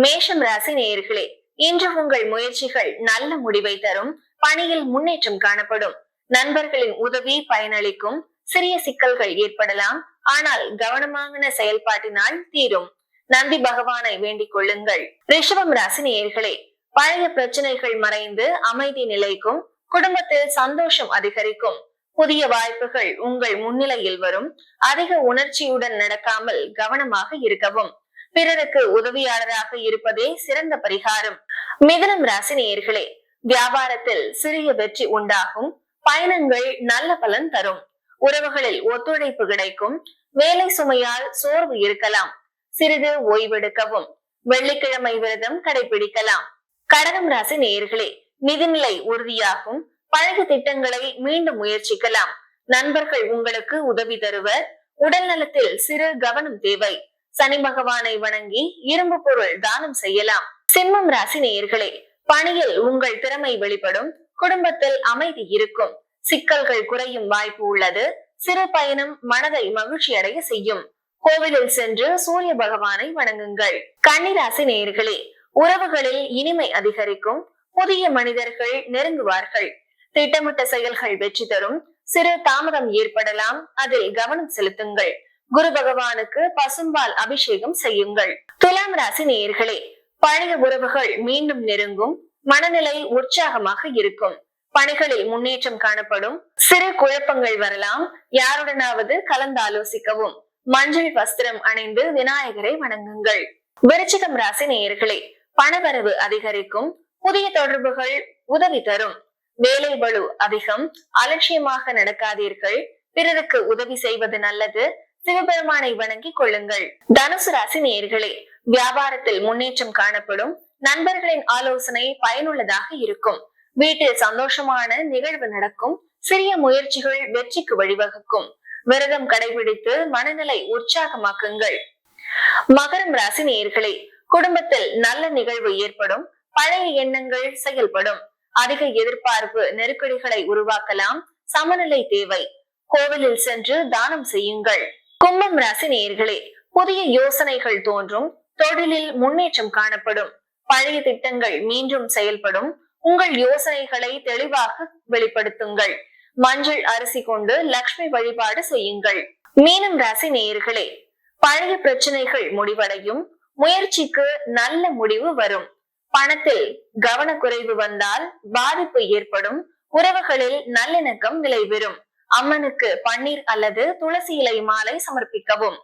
மேஷம் ராசி நேயர்களே, இன்று உங்கள் முயற்சிகள் நல்ல முடிவை தரும். பணியில் முன்னேற்றம் காணப்படும். நண்பர்களின் உதவி பயனளிக்கும். சிறிய சிக்கல்கள் ஏற்படலாம், ஆனால் கவனமான செயல்பாட்டினால் தீரும். நந்தி பகவானை வேண்டிக் கொள்ளுங்கள். ரிஷபம் ராசி நேயர்களே, பழைய பிரச்சனைகள் மறைந்து அமைதி நிலைக்கும். குடும்பத்தில் சந்தோஷம் அதிகரிக்கும். புதிய வாய்ப்புகள் உங்கள் முன்னிலையில் வரும். அதிக உணர்ச்சியுடன் நடக்காமல் கவனமாக இருக்கவும். பிறருக்கு உதவியாளராக இருப்பதே சிறந்த பரிகாரம். மிதுனம் ராசி நேயர்களே, வியாபாரத்தில் சிறிய வெற்றி உண்டாகும். பயணங்கள் நல்ல பலன் தரும். உறவுகளில் ஒத்துழைப்பு கிடைக்கும். வேலை சுமையால் சோர்வு இருக்கலாம். சிறிது ஓய்வெடுக்கவும். வெள்ளிக்கிழமை விரதம் கடைபிடிக்கலாம். கடகம் ராசி நேயர்களே, நிதிநிலை உறுதியாகும். பழைய திட்டங்களை மீண்டும் முயற்சிக்கலாம். நண்பர்கள் உங்களுக்கு உதவி தருவர். உடல் நலத்தில் சிறு கவனம் தேவை. சனி பகவானை வணங்கி இரும்பு பொருள் தானம் செய்யலாம். சிம்மம் ராசி நேயர்களே, பணியில் உங்கள் திறமை வெளிப்படும். குடும்பத்தில் அமைதி இருக்கும். சிக்கல்கள் குறையும் வாய்ப்பு உள்ளது. சிறு பயணம் மனதை மகிழ்ச்சி அடைய செய்யும். கோவிலில் சென்று சூரிய பகவானை வணங்குங்கள். கன்னிராசி நேயர்களே, உறவுகளில் இனிமை அதிகரிக்கும். புதிய மனிதர்கள் நெருங்குவார்கள். திட்டமிட்ட செயல்கள் வெற்றி தரும். சிறு தாமதம் ஏற்படலாம், அதில் கவனம் செலுத்துங்கள். குரு பகவானுக்கு பசும்பால் அபிஷேகம் செய்யுங்கள். துலாம் ராசி நேயர்களே, பழைய உறவுகள் மீண்டும் நெருங்கும். மனநிலை உற்சாகமாக இருக்கும். பணிகளில் முன்னேற்றம் காணப்படும். சிறு குழப்பங்கள் வரலாம், யாருடனாவது கலந்தாலோசிக்கவும். மஞ்சள் வஸ்திரம் அணிந்து விநாயகரை வணங்குங்கள். விருச்சிகம் ராசி நேயர்களே, பணவரவு அதிகரிக்கும். புதிய தொடர்புகள் உதவி தரும். வேலை பளு அதிகம். அலட்சியமாக நடக்காதீர்கள். பிறருக்கு உதவி செய்வது நல்லது. சிவபெருமானை வணங்கிக் கொள்ளுங்கள். தனுசு ராசி நேயர்களே, வியாபாரத்தில் முன்னேற்றம் காணப்படும். நண்பர்களின் ஆலோசனை பயனுள்ளதாக இருக்கும். வீட்டில் சந்தோஷமான நிகழ்வு நடக்கும். சிறிய முயற்சிகள் வெற்றிக்கு வழிவகுக்கும். விரதம் கடைபிடித்து மனநிலை உற்சாகமாக்குங்கள். மகரம் ராசி நேயர்களே, குடும்பத்தில் நல்ல நிகழ்வு ஏற்படும். பழைய எண்ணங்கள் செயல்படும். அதிக எதிர்பார்ப்பு நெருக்கடிகளை உருவாக்கலாம். சமநிலை தேவை. கோவிலில் சென்று தானம் செய்யுங்கள். கும்பம் ராசி நேயர்களே, புதிய யோசனைகள் தோன்றும். தொழிலில் முன்னேற்றம் காணப்படும். பழைய திட்டங்கள் மீண்டும் செயல்படும். உங்கள் யோசனைகளை தெளிவாக வெளிப்படுத்துங்கள். மஞ்சள் அரிசி கொண்டு லக்ஷ்மி வழிபாடு செய்யுங்கள். மீனம் ராசி நேயர்களே, பழைய பிரச்சனைகள் முடிவடையும். முயற்சிக்கு நல்ல முடிவு வரும். பணத்தில் கவனக்குறைவு வந்தால் பாதிப்பு ஏற்படும். உறவுகளில் நல்லிணக்கம் நிலைபெறும். அம்மனுக்கு பன்னீர் அல்லது துளசி இலை மாலை சமர்ப்பிக்கவும்.